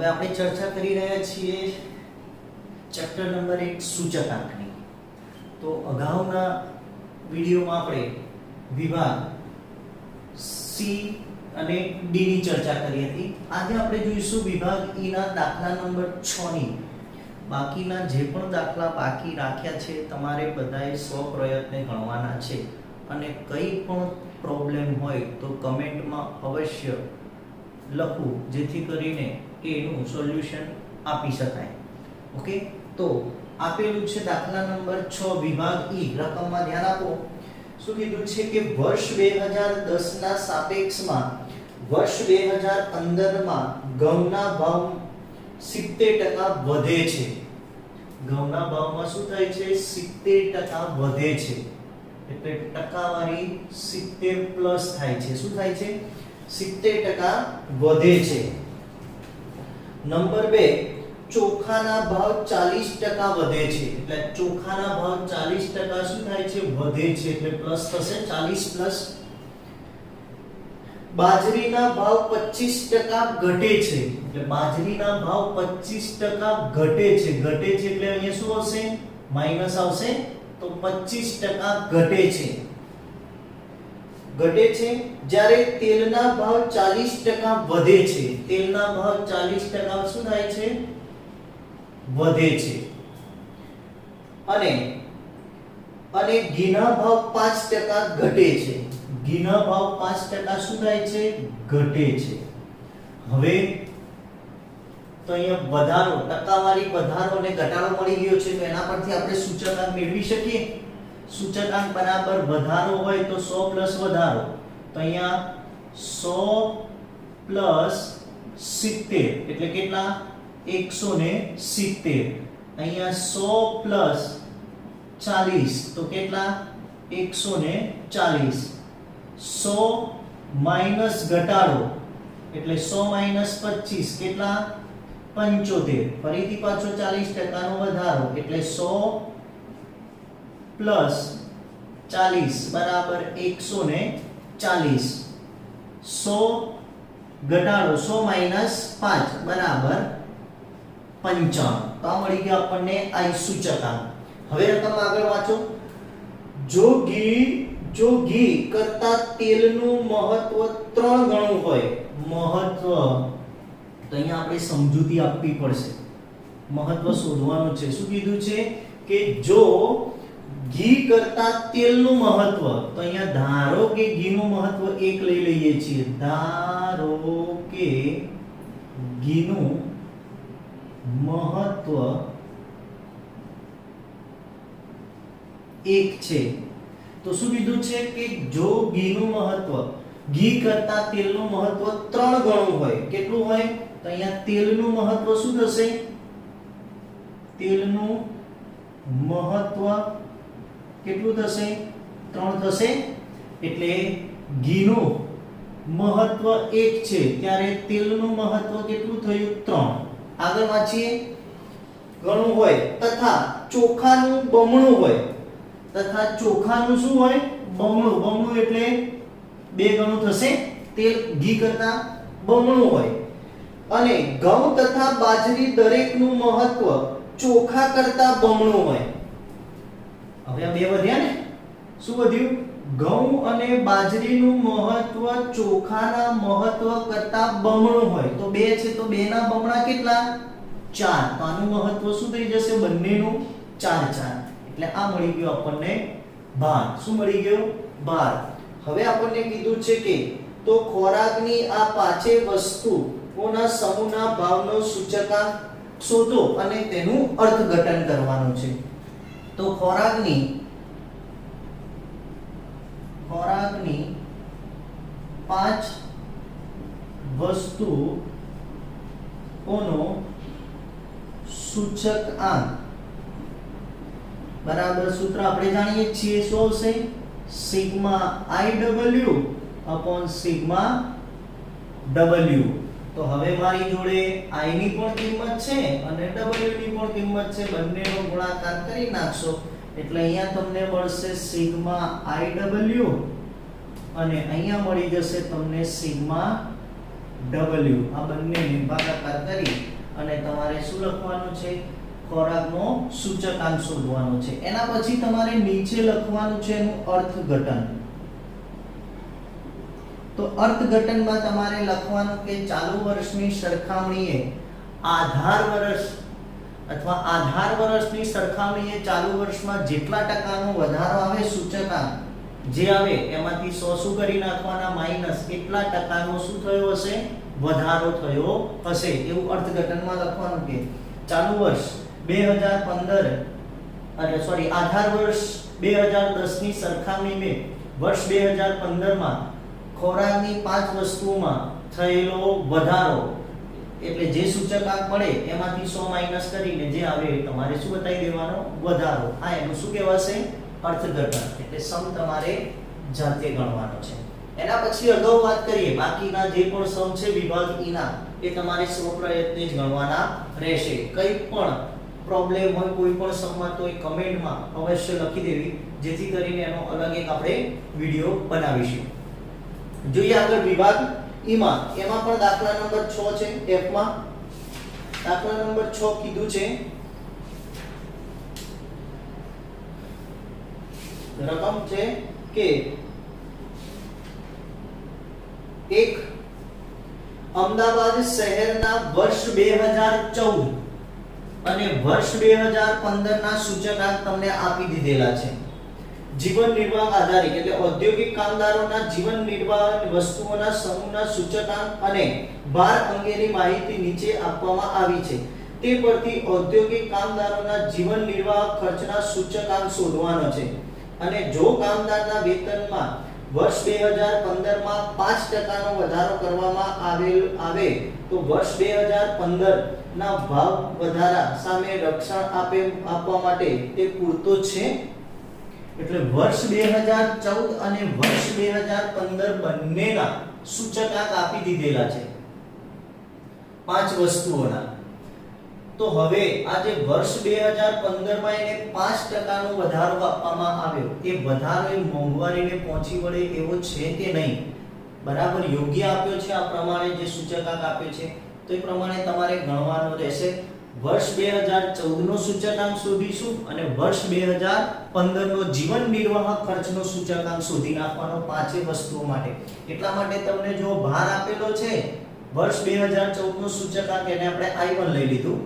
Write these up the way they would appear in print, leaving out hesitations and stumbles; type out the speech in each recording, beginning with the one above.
હવે આપણે ચર્ચા કરી રહ્યા છીએ ચેપ્ટર નંબર 1 સૂચકાંકની. તો અગાઉના વિડિયોમાં આપણે વિભાગ સી અને ડી ની ચર્ચા કરી હતી. આજે આપણે જોઈશું વિભાગ ઈ ના દાખલા નંબર 6 ની. બાકીના જે પણ દાખલા બાકી રાખ્યા છે તમારે બધાએ સ્વપ્રયત્ને ગણવાના છે અને કંઈ પણ પ્રોબ્લેમ હોય તો કમેન્ટમાં અવશ્ય લખવું જેથી કરીને એનું સોલ્યુશન આપી શકાય. ઓકે, તો આપેલું છે દાખલા નંબર 6 વિભાગ ઈ. રકમમાં ધ્યાન આપો. શું કીધું છે કે વર્ષ 2010 ના સાપેક્ષમાં વર્ષ 2015 માં ઘઉંના ભાવ 70% વધે છે. ઘઉંના ભાવમાં શું થાય છે? 70% વધે છે. એટલે ટકાવારી 70 પ્લસ થાય છે. શું થાય છે? 70% વધે છે. નંબર 2, ચોખાના ભાવ 40% વધે છે. એટલે ચોખાના ભાવ 40% શું થાય છે? વધે છે. એટલે પ્લસ થશે 40 પ્લસ. બાજરીના ભાવ 25% ઘટે છે. એટલે બાજરીના ભાવ 25% ઘટે છે. ઘટે છે એટલે અહીંયા શું આવશે? માઈનસ આવશે. તો 25% ઘટે છે. ઘટે છે. જ્યારે તેલના ભાવ 40% વધે છે. તેલના ભાવ 40% શું થાય છે? વધે છે. અને ઘીના ભાવ 5% ઘટે છે. ઘીના ભાવ 5% શું થાય છે? ઘટે છે. હવે તો અહીંયા વધારો, ટકાવારી વધારો અને ઘટાડો મળી ગયો છે. તો એના પરથી આપણે સૂચકાંક મેળવી શકીએ. સૂચકાંક બરાબર વધારો હોય તો 100 પ્લસ વધારો. તો અહીંયા 100 પ્લસ 70 એટલે કેટલા? 170. અહીંયા 100 પ્લસ 40 તો કેટલા? 140. 100 માઈનસ ઘટાડો એટલે 100 માઈનસ 25 કેટલા? 75. ફરીથી પાછો 40% નો વધારો એટલે 100 પ્લસ 40 બરાબર 140. 100 ઘટાડો 100 માઈનસ 5 બરાબર 55. તો આ મળી ગયો આપણને આ સૂચકાંક. હવે રકમ આગળ વાંચો. જો ઘી કરતા તેલનું મહત્વ 3 ગણું હોય. મહત્વ તો અહીંયા આપણે સમજૂતી આપવી પડશે. મહત્વ શોધવાનું છે. શું કીધું છે કે જો ઘી કરતા તેલનું મહત્વ, તો અહીંયા ધારો કે ઘીનું મહત્વ 1 લઈ લઈએ છીએ. ધારો કે ઘીનું મહત્વ 1 છે. તો શું કીધું છે કે જો ઘીનું મહત્વ ઘી કરતા તેલનું મહત્વ 3 ગણું હોય. કેટલું હોય? તો અહીંયા તેલનું મહત્વ શું થશે? તેલનું મહત્વ કેટલું થશે? 3 થશે. એટલે ઘીનું મહત્વ 1 છે ત્યારે તેલનું મહત્વ કેટલું થયું? 3. આગળ વાંચીએ. ગણું હોય તથા ચોખાનું બમણું હોય. તથા ચોખાનું શું હોય? બમણું. બમણું એટલે 2 ગણું થશે. તેલ ઘી કરતા બમણું હોય. અને ઘઉં તથા બાજરી દરેકનું મહત્વ ચોખા કરતા બમણું હોય. હવે આ બે વધ્યા ને? શું વધ્યું? ઘઉં અને બાજરીનું મહત્વ ચોખાના મહત્વ કરતા બમણું હોય. તો 2 છે તો 2 ના બમણા કેટલા? 4. તો આનું મહત્વ શું થઈ જશે? બંનેનું 4. એટલે આ મળી ગયો આપણને ભાર. શું મળી ગયો? ભાર. હવે આપણને કીધું છે કે તો ખોરાકની આ પાંચે વસ્તુઓના સમૂહના ભાવનો સૂચકાંક શોધો અને તેનું અર્થઘટન કરવાનું છે. તો ખોરાકની 5 વસ્તુઓનો સૂચકાંક બરાબર સૂત્ર આપણે જાણીએ છીએ. શું આવશે? Sigma IW upon sigma W. તો હવે મારી જોડે I ની પણ કિંમત છે અને W ની પણ કિંમત છે. બંનેનો ગુણાકાર કરી નાખશો એટલે અહીંયા તમને મળશે સિગ્મા IW અને અહીંયા મળી જશે તમને સિગ્મા W. આ બંનેને ભાગાકાર કરી તમારે શું લખવાનું છે? ખોરાકનો સૂચકાંક શોધવાનો છે. એના પછી તમારે નીચે લખવાનું છે એનું અર્થઘટન. તો અર્થઘટનમાં તમારે લખવાનું કે ચાલુ વર્ષની સરખામણીએ આધાર વર્ષ અથવા આધાર વર્ષની સરખામણીએ ચાલુ વર્ષમાં જેટલા ટકાનો વધારો આવે સૂચકાંક જે આવે એમાંથી 100 શું કરી નાખવાના? માઈનસ એટલા ટકાનો શું થયો હશે? વધારો થયો હશે. એવું અર્થઘટનમાં લખવાનું કે ચાલુ વર્ષ 2015 આધાર વર્ષ 2010 ની સરખામણીએ વર્ષ 2015 માં ખોરાકની 5 વસ્તુઓમાં થયેલો વધારો એટલે જે સૂચકાંક મળે એમાંથી 100 માઈનસ કરીને જે આવે તમારે શું બતાવી દેવાનો? વધારો. આ એનું શું કહેવાશે? અર્થઘટન. એટલે સમ તમારે જાતે ગણવાનો છે. એના પછી અગાઉ વાત કરીએ બાકીના જે પણ સમ છે વિભાગ ઈના એ તમારે સ્વપ્રયત્ને જ ગણવાના રહેશે. કંઈ પણ પ્રોબ્લેમ હોય કોઈ પણ સમમાં તો એ કમેન્ટમાં અવશ્ય લખી દેવી જેથી કરીને એનો અલગ એક આપણે વિડિયો બનાવીશું. જોઈએ આગળ વિભાગ ઈમાં. એમાં પણ દાખલા નંબર 6 છે. F માં દાખલા નંબર 6 કીધું છે રકમ છે કે એક અમદાવાદ શહેરના વર્ષ 2014 અને વર્ષ 2015 ના સૂચકાંક તમને આપી દીધેલા છે. જીવન નિર્વાહ આધારિત એટલે ઔદ્યોગિક કામદારોના જીવન નિર્વાહ વસ્તુઓના સમૂહના સૂચકાંક અને ભાર અંગેની માહિતી નીચે આપવામાં આવી છે. તે પરથી ઔદ્યોગિક કામદારોના જીવન નિર્વાહ ખર્ચના સૂચકાંક શોધવાનો છે. અને જો કામદારના વેતનમાં વર્ષ 2015 માં 5% નો વધારો કરવામાં આવે તો વર્ષ 2015 ના ભાવ વધારા સામે રક્ષણ આપવા માટે તે પૂરતો છે. એટલે વર્ષ 2014 અને વર્ષ 2015 બંનેના સૂચકાંક આપી દીધેલા છે 5 વસ્તુઓના. તો હવે આ જે વર્ષ 2015 માં એને 5% નો વધારો આપવામાં આવ્યો એ વધારો એ મોંઘવારીને પહોંચી વળે એવો છે કે નહીં? બરાબર યોગ્ય આપ્યો છે આ પ્રમાણે જે સૂચકાંક આપ્યો છે તો એ પ્રમાણે તમારે ગણવાનું રહેશે. વર્ષ 2014 નો સૂચકાંક શોધીશું અને વર્ષ 2015 નો જીવન નિર્વાહ ખર્ચનો સૂચકાંક શોધી નાખવાનો 5 વસ્તુઓ માટે. એટલા માટે તમને જો ભાર આપેલો છે વર્ષ 2014 નો સૂચકાંક એને આપણે I1 લઈ લીધું.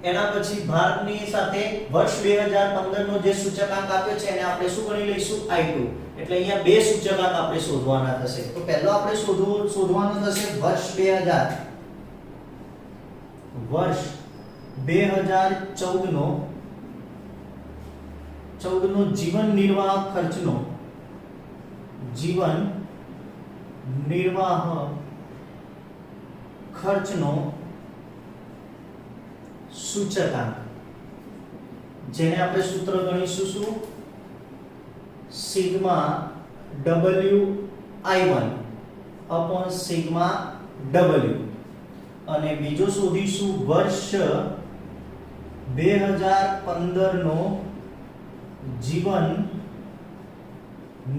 એના પછી ભારની સાથે વર્ષ 2015 નો જે સૂચકાંક આપ્યો છે એને આપણે શું ગણી લઈશું? I2. એટલે અહીંયા બે સૂચકાંક આપણે શોધવાના થશે. તો પહેલો આપણે શોધવાનું થશે વર્ષ 2014 નો જીવન નિર્વાહ ખર્ચનો સૂચકાંક જેને આપણે સૂત્ર ગણીશું શું? Sigma WI1 upon sigma W. અને બીજો શોધીશું વર્ષ 2015 નો જીવન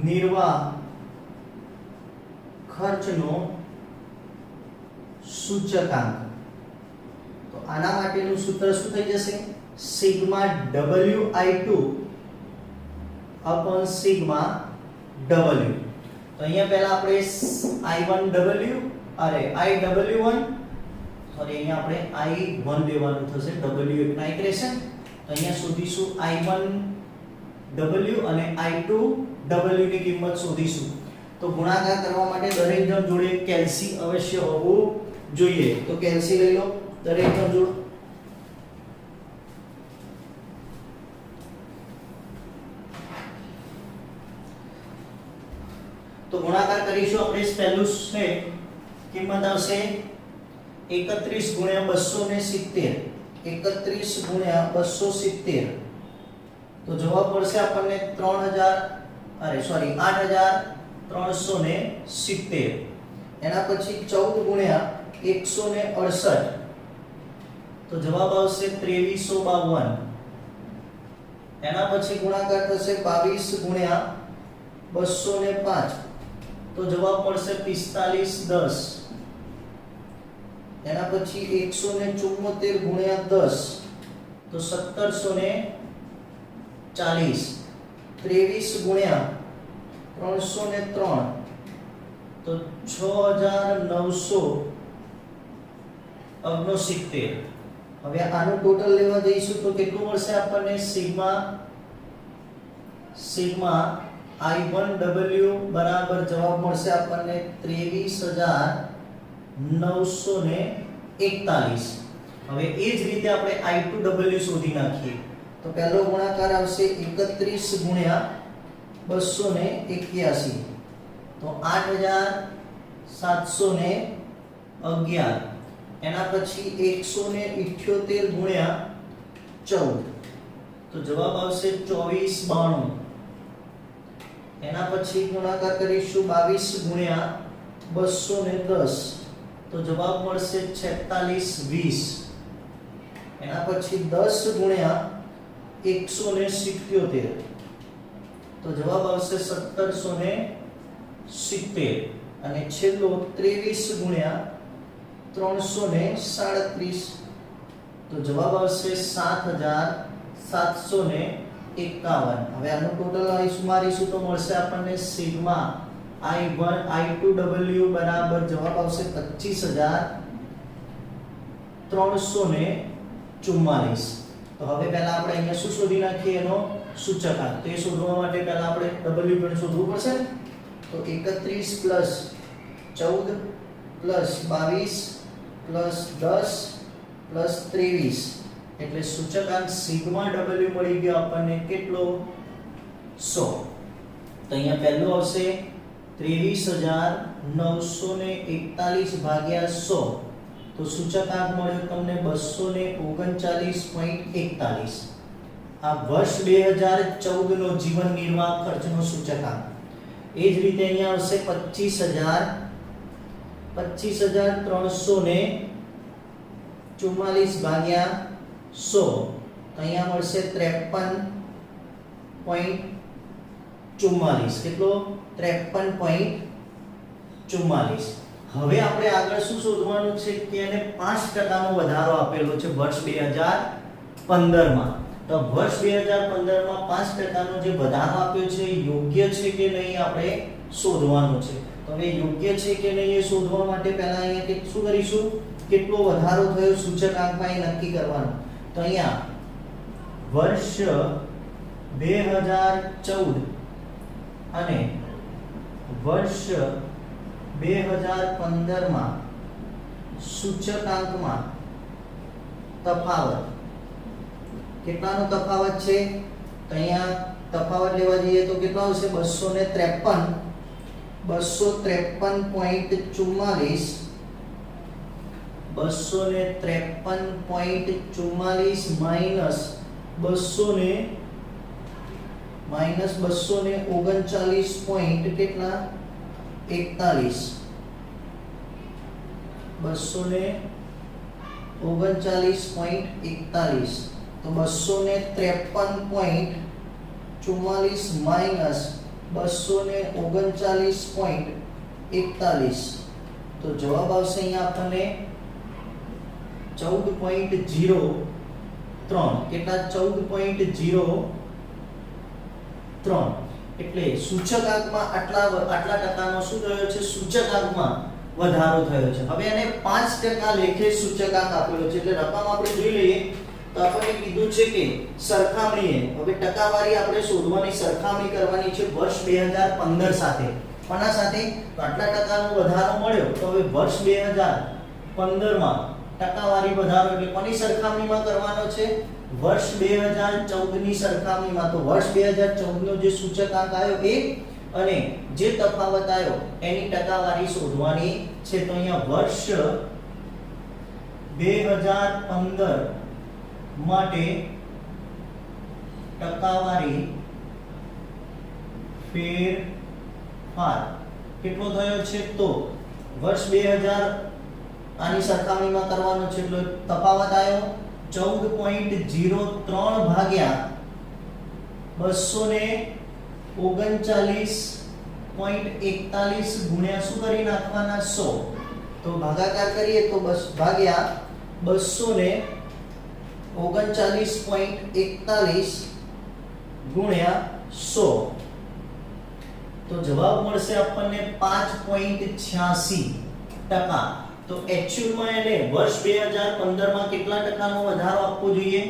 નિર્વાહ ખર્ચનો સૂચકાંક. તો આના માટેનું સૂત્ર શું થઈ જશે? Sigma WI2 upon sigma W. તો અહીંયા પહેલા આપણે I1W અરે IW1 સોરી અહીંયા આપણે I1 લેવાનું થશે W એકના ઇક્વેશન. તો અહીંયા શોધીશું I1W અને I2W ની કિંમત શોધીશું. તો ગુણાકાર કરવા માટે દરેક જણ જોડે કેલ્સી અવશ્ય હોવું જોઈએ. તો કેલ્સી લઈ લો દરેક જણ જોડે. તો ગુણાકાર કરીશું આપણે. પહેલું છે કિંમત આવશે 31 ગુણ્યા 270. 31 ગુણ્યા 270 તો જવાબ મળશે આપણને 8370. એના પછી 14 ગુણ્યા 168 તો જવાબ આવશે 2352. એના પછી ગુણાકાર થશે 22 ગુણ્યા 205 તો જવાબ મળશે 4510. એના પછી 174 ગુણ્યા 10 તો 1740, 23 ગુણ્યા 303 તો 6969. હવે આનું ટોટલ લેવા જઈશું તો કેટલું મળશે આપણને? સિગ્મા I1W બરાબર જવાબ મળશે આપણને 23941. હવે એ જ રીતે આપણે I2W શોધી નાખીએ તો પહેલો ગુણાકાર આવશે 31 ગુણ્યા 281 તો 8711. એના પછી 178 ગુણ્યા 14 તો જવાબ આવશે 2492. એના પછી ગુણાકાર કરીશું 22 ગુણ્યા 210 તો જવાબ મળશે 4620. એના પછી 10 ગુણ્યા 177 તો જવાબ આવશે 1770. અને છેલ્લો 23 ગુણ્યા 337 તો જવાબ આવશે 7751. હવે આનું ટોટલ મારીશું તો મળશે આપણને સિગ્મા I2W બરાબર જવાબ આવશે 25344. તો હવે પહેલા આપણે અહીંયા શું શોધી નાખીએ? એનો સૂચકાંક. તો એ શોધવા માટે પહેલા આપણે W પણ શોધવું પડશે. તો 31 + 14 + 22 + 10 + 23 એટલે સૂચકાંક સિગ્મા W મળી ગયો આપણને કેટલો? 100. તો અહીંયા પહેલું આવશે 23941 ભાગ્યા 100 તો સૂચકાંક મળ્યો તમને 239.41. આ વર્ષ 2014 નો જીવન નિર્વાહ ખર્ચનો સૂચકાંક. એ જ રીતે અહીંયા આવશે 25344 ભાગ્યા 100 તો અહીંયા મળશે 53.44. કેટલો? 53.44. હવે આપણે આગળ શું શોધવાનું છે કે એને 5% નો વધારો આપેલો છે વર્ષ 2015 માં. તો વર્ષ 2015 માં 5% નો જે વધારો આપ્યો છે યોગ્ય છે કે નહીં આપણે શોધવાનું છે. તો હવે યોગ્ય છે કે નહીં એ શોધવા માટે પહેલા અહીંયા શું કરીશું? કેટલો વધારો થયો સૂચકાંકમાં એ નક્કી કરવાનું. તો અહીંયા વર્ષ 2014 અને વર્ષ 2015 માં સૂચકાંકમાં તફાવત કેટલાનો તફાવત છે? તો અહીંયા તફાવત લેવા જઈએ તો કેટલો આવશે? 253.44 માઈનસ 239 પોઈન્ટ કેટલા? 41. 239.41 તો 253.44 માઈનસ 239.41 તો જવાબ આવશે અહીંયા આપણને 14.03. કેટલા? 14.03. એટલે સૂચકાંકમાં આટલા ટકાનો શું થયો છે? સૂચકાંકમાં વધારો થયો છે. હવે એને 5% લેખે સૂચકાંક આપેલો છે એટલે રકમ આપણે જોઈ લઈએ તો આપણે કીધું છે કે સરખામણીએ હવે ટકાવારી આપણે શોધવાની સરખામણી કરવાની છે વર્ષ 2015 સાથે. કોના સાથે? તો આટલા ટકાનો વધારો મળ્યો તો હવે વર્ષ 2015 માં ટકાવારી વધારો એટલે કોની સરખામણીમાં કરવાનો છે? વર્ષ 2014 ની સરખામણીમાં. તો વર્ષ 2014 નો જે સૂચકાંક આવ્યો એ અને જે તફાવત આવ્યો એની ટકાવારી શોધવાની છે. તો અહીંયા વર્ષ 2015 માટે ટકાવારી ફેરફાર કેટલો થયો છે? તો વર્ષ 2000 આની સરખામણીમાં કરવાનો છે એટલે તફાવત આવ્યો 14.03 ભાગ્યા 239.41 ગુણ્યા શું કરી નાખવાના? 100 તો ભાગાકાર કરીએ તો બસ ભાગ્યા 239.41 ગુણ્યા 100, તો જવાબ મળશે આપણને 5.86%. તો એક્ચ્યુઅલમાં એને વર્ષ 2015 માં કેટલા ટકાનો વધારો આપવો જોઈએ?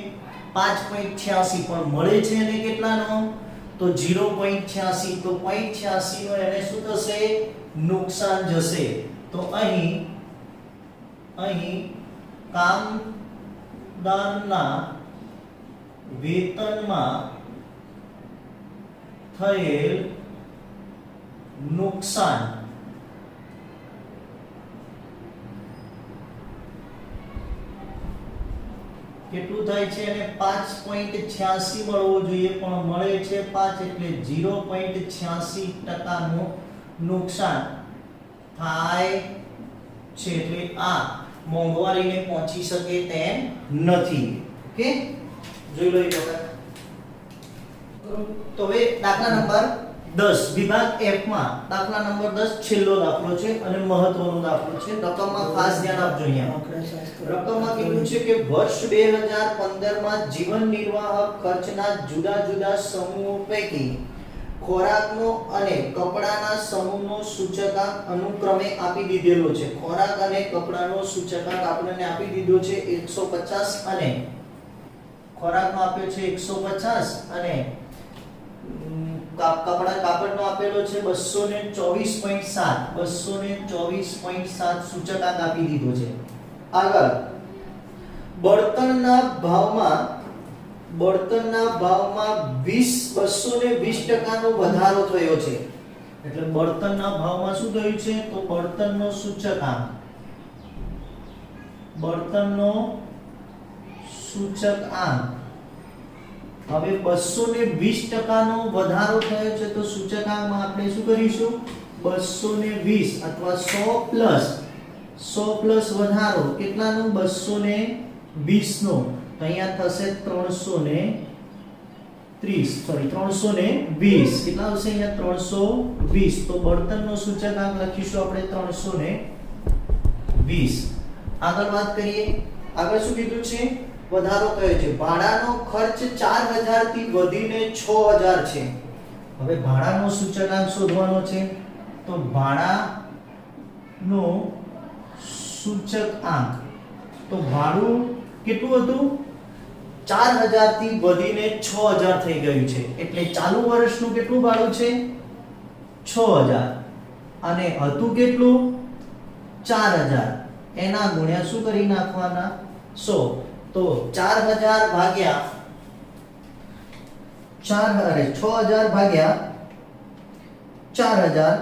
5.86, પણ મળે છે એને કેટલાનો? તો 0.86. તો 0.86 નો એને શું થશે? નુકસાન જશે. તો અહીં કામદારના વેતનમાં થયેલ નુકસાન કેટલું થાય છે? અને 5.86 મળવો જોઈએ, પણ મળે છે 5, એટલે 0.86% નું નુકસાન થાય છે. એટલે આ મોંઘવારીને પહોંચી શકે તેમ નથી. ઓકે, જોઈ લો એક વખત. તો હવે દાખલા નંબર 10 વિભાગ F માં દાખલા નંબર 10 છેલ્લો દાખલો છે અને મહત્વનો દાખલો છે. રકમમાં ખાસ ધ્યાન આપજો. અહીંયા રકમમાં કીધું છે કે વર્ષ 2015 માં જીવન નિર્વાહ ખર્ચના જુદા જુદા સમૂહો પૈકી ખોરાકનો અને કપડાના સમૂહનો સૂચકાંક અનુક્રમે આપી દીધેલો છે. ખોરાક અને કપડાનો સૂચકાંક આપણને આપી દીધો છે 150, અને ખોરાકનો આપ્યો છે 150, અને કાપડનો આપેલો છે 224.7, 224.7 સૂચકાંક આપી દીધો છે. આગળ બળતણના ભાવમાં 220% નો વધારો થયો છે. એટલે બળતણના ભાવમાં શું થયું છે? તો બળતણનો સૂચકાંક હવે 220% નો વધારો થયો છે. તો સૂચકાંકમાં આપણે શું કરીશું? 220 અથવા 100 પ્લસ વધારો કેટલાનો? 220 નો. તો અહીંયા થશે 320. કેટલા આવશે અહીંયા? 320. તો બળતણનો સૂચકાંક લખીશું આપણે 320. આગળ વાત કરીએ. આગળ શું કીધું છે? વધારો થયો છે. ભાડાનો ખર્ચ 4000 થી વધીને 6000 છે. હવે ભાડાનો સૂચકાંક શોધવાનો છે. તો ભાડાનો સૂચકાંક, તો ભાડું કેટલું હતું? 4000 થી વધીને 6000 થઈ ગયું છે. એટલે ચાલુ વર્ષનું કેટલું ભાડું છે? 6000, અને હતું કેટલું? 4000. એના ગુણ્યા શું કરી નાખવાના? 100. તો 4000 ભાગ્યા 6000 ભાગ્યા 4000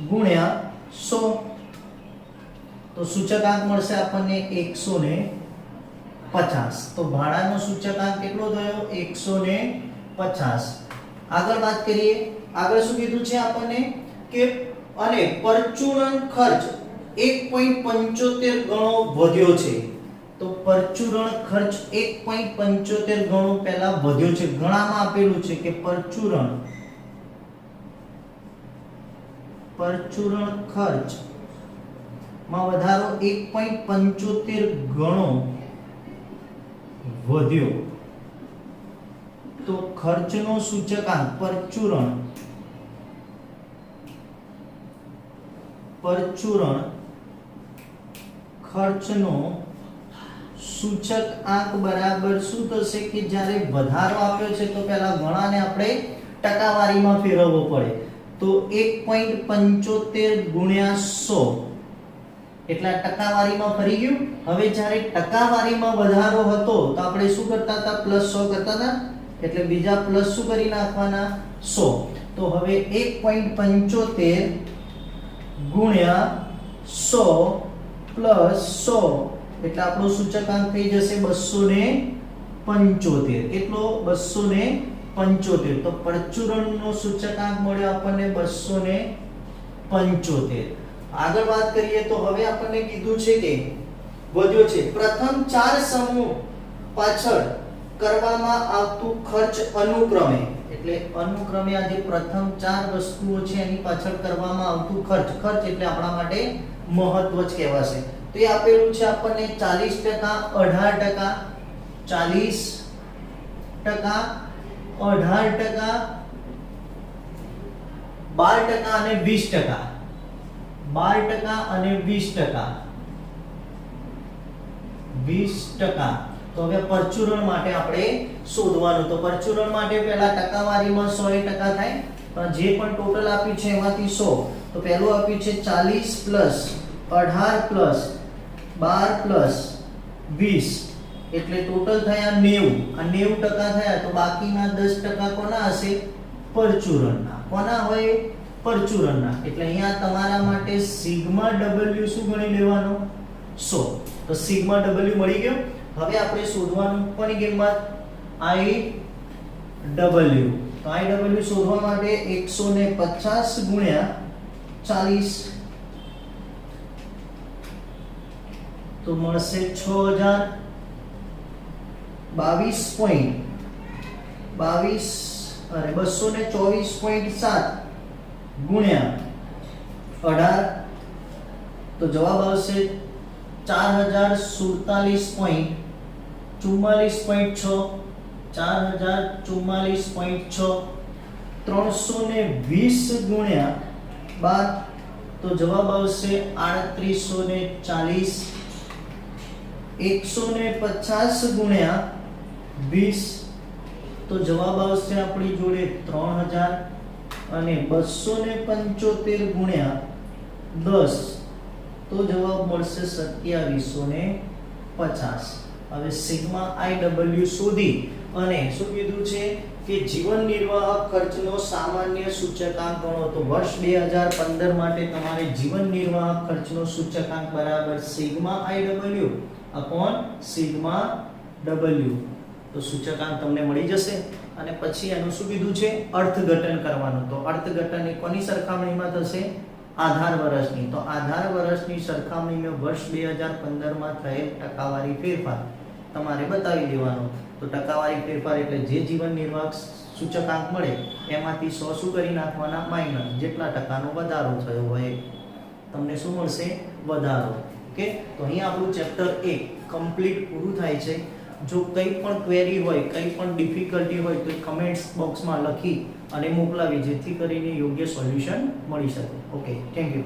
ગુણ્યા 100. તો સૂચકાંક મળશે આપણને 150. તો ભાડાનો સૂચકાંક કેટલો થયો? 150. આગળ વાત કરીએ. આગળ શું કીધું છે આપણને? કે અને પરચુરણ ખર્ચ 1.75 ગણો વધ્યો છે. તો પરચુરણ ખર્ચ 1.75 ગણો પહેલા વધ્યો છે. ગણામાં આપેલું છે કે પરચુરણ ખર્ચ માં વધારો 1.75 ગણો વધ્યો. તો ખર્ચનો સૂચકાંક પરચુરણ ખર્ચનો સૂચકાંક બરાબર શું થશે? કે જ્યારે વધારો આપ્યો છે તો પહેલા ગણાને આપણે ટકાવારીમાં ફેરવવો પડે. તો 1.75 ગુણ્યા 100 એટલા ટકાવારીમાં ફરી ગયું. હવે જ્યારે ટકાવારીમાં વધારો હતો તો આપણે શું કરતા હતા? +100 કરતા હતા. એટલે બીજા પ્લસ શું કરી નાખવાના? 100. તો હવે 1.75 ગુણ્યા 100 પ્લસ 100 એટલે આપણો સૂચકાંક થઈ જશે 275. કેટલો? 275. તો પરચુરણનો સૂચકાંક મળ્યો આપણને 275. આગળ વાત કરીએ તો હવે આપણને કીધું છે કે વધ્યો છે. પ્રથમ 4 સમૂહ પાછળ કરવામાં આવતું ખર્ચ અનુક્રમે, એટલે અનુક્રમે આ જે પ્રથમ 4 વસ્તુઓ છે એની પાછળ કરવામાં આવતું ખર્ચ એટલે આપણા માટે મહત્વ જ કહેવાશે. તો એ આપેલું છે આપણને 40%, 18%, 40%, 18%, 12% અને 20%. 12% અને 20%. 20%. તો હવે પરચુરણ માટે આપણે શોધવાનું. તો પરચુરણ માટે પહેલા ટકાવારીમાં 100% થાય, પણ જે પણ ટોટલ આપ્યું છે એમાંથી 100. તો પહેલું આપ્યું છે 40 પ્લસ 18 પ્લસ 12 પ્લસ 20 એટલે ટોટલ થયા 90. આ 90% થયા તો બાકીના 10% કોના હશે? પરચુરણના. કોના હોય? પરચુરણના. એટલે અહીંયા તમારા માટે સિગ્મા w શું ગણી લેવાનો? 100. તો સિગ્મા w મળી ગયો. હવે આપણે શોધવાનું કોની કિંમત? IW. તો IW શોધવા માટે 150 ગુણ્યા 40 તો મળશે 224.7 ગુણ્યા 18 તો જવાબ આવશે 4047.44.6. 4044.6. 320 ગુણ્યા 12 તો જવાબ આવશે 3840. 150 ગુણ્યા 20 તો જવાબ આવશે આપણી જોડે 3000 અને 275 ગુણ્યા 10 તો જવાબ મળશે 2750. હવે સિગ્મા IW શોધી અને શું કીધું છે કે જીવન નિર્વાહ ખર્ચનો સામાન્ય સૂચકાંક ગણો. તો વર્ષ 2015 માટે તમારે જીવન નિર્વાહ ખર્ચનો સૂચકાંક બરાબર sigma IW upon sigma W. તો સૂચકાંક તમને મળી જશે. અને પછી એનું શું કીધું છે? અર્થઘટન કરવાનું. તો અર્થઘટન એ કોની સરખામણીમાં થશે? આધાર વર્ષની. તો આધાર વર્ષની સરખામણીમાં વર્ષ 2015 માં થયેલ ટકાવારી ફેરફાર તમારે બતાવી દેવાનો. તો ટકાવારી ફેરફાર એટલે જે જીવન નિર્વાહ સૂચકાંક મળે એમાંથી 100 શું કરી નાખવાના? માઈનસ. જેટલા ટકાનો વધારો થયો હોય તમને શું મળશે? વધારો. ઓકે. તો અહીં આપણું ચેપ્ટર 1 કમ્પ્લીટ પૂરું થાય છે. જો કંઈ પણ ક્વેરી હોય, કંઈ પણ ડિફિકલ્ટી હોય તો કમેન્ટ્સ બોક્સમાં લખી અને મોકલાવી, જેથી કરીને યોગ્ય સોલ્યુશન મળી શકે. Okay, thank you.